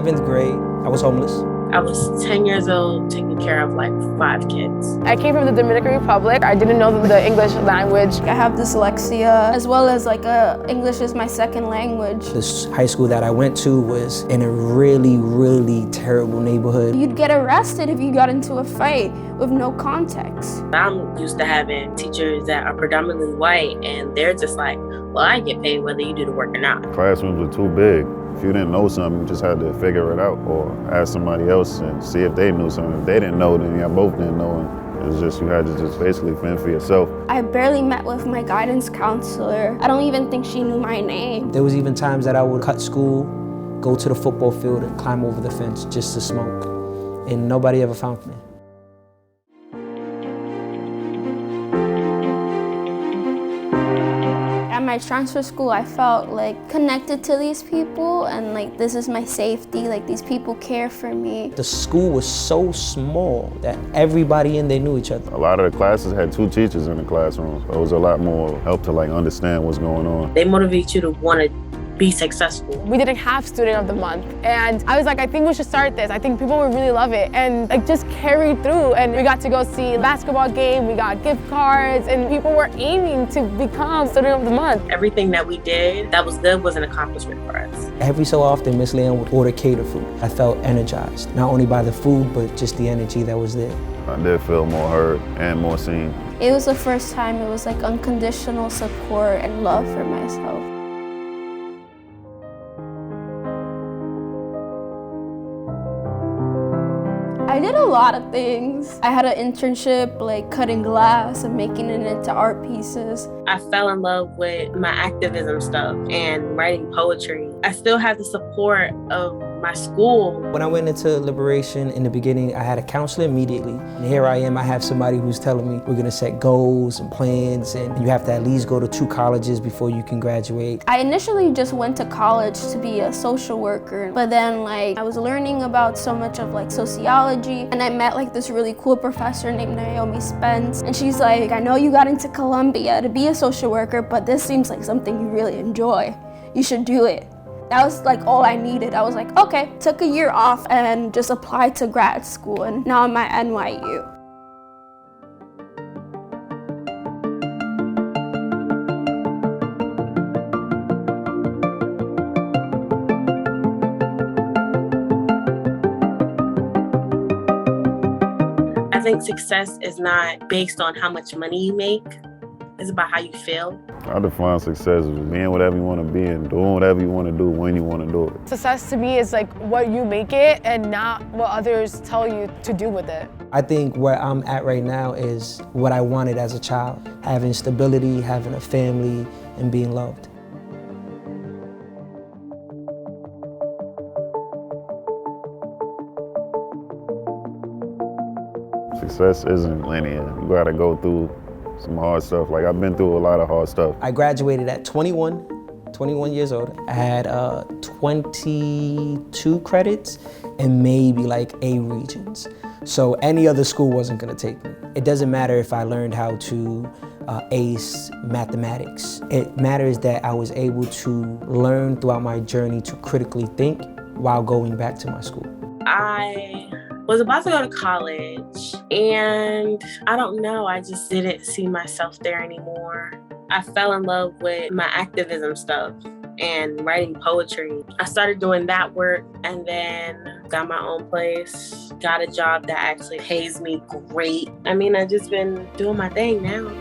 7th grade, I was homeless. I was 10 years old, taking care of like 5 kids. I came from the Dominican Republic. I didn't know the English language. I have dyslexia, as well as English is my second language. This high school that I went to was in a really, really terrible neighborhood. You'd get arrested if you got into a fight with no context. I'm used to having teachers that are predominantly white, and they're just like, well, I get paid whether you do the work or not. Classrooms were too big. If you didn't know something, you just had to figure it out or ask somebody else and see if they knew something. If they didn't know, then y'all both didn't know. And it was just, you had to just basically fend for yourself. I barely met with my guidance counselor. I don't even think she knew my name. There was even times that I would cut school, go to the football field and climb over the fence just to smoke. And nobody ever found me. At my transfer school, I felt connected to these people and this is my safety, these people care for me. The school was so small that everybody in there knew each other. A lot of the classes had 2 teachers in the classroom. So it was a lot more help to understand what's going on. They motivate you to want to be successful. We didn't have Student of the Month, and I was like, I think we should start this. I think people would really love it, and just carried through. And we got to go see a basketball game, we got gift cards, and people were aiming to become Student of the Month. Everything that we did that was good was an accomplishment for us. Every so often, Miss Leon would order cater food. I felt energized, not only by the food, but just the energy that was there. I did feel more heard and more seen. It was the first time it was unconditional support and love for myself. I did a lot of things. I had an internship cutting glass and making it into art pieces. I fell in love with my activism stuff and writing poetry. I still have the support of my school. When I went into Liberation in the beginning, I had a counselor immediately. And here I am, I have somebody who's telling me we're gonna set goals and plans, and you have to at least go to 2 colleges before you can graduate. I initially just went to college to be a social worker, but then I was learning about so much of sociology, and I met this really cool professor named Naomi Spence, and she's like, I know you got into Columbia to be a social worker, but this seems like something you really enjoy. You should do it. That was all I needed. I was like, okay. Took a year off and just applied to grad school, and now I'm at NYU. I think success is not based on how much money you make. It's about how you feel. I define success as being whatever you want to be and doing whatever you want to do when you want to do it. Success to me is what you make it and not what others tell you to do with it. I think where I'm at right now is what I wanted as a child. Having stability, having a family, and being loved. Success isn't linear. You gotta go through some hard stuff. I've been through a lot of hard stuff. I graduated at 21 years old. I had 22 credits and maybe A regions. So any other school wasn't gonna take me. It doesn't matter if I learned how to ace mathematics. It matters that I was able to learn throughout my journey to critically think while going back to my school. I was about to go to college, and I don't know, I just didn't see myself there anymore. I fell in love with my activism stuff and writing poetry. I started doing that work and then got my own place, got a job that actually pays me great. I just been doing my thing now.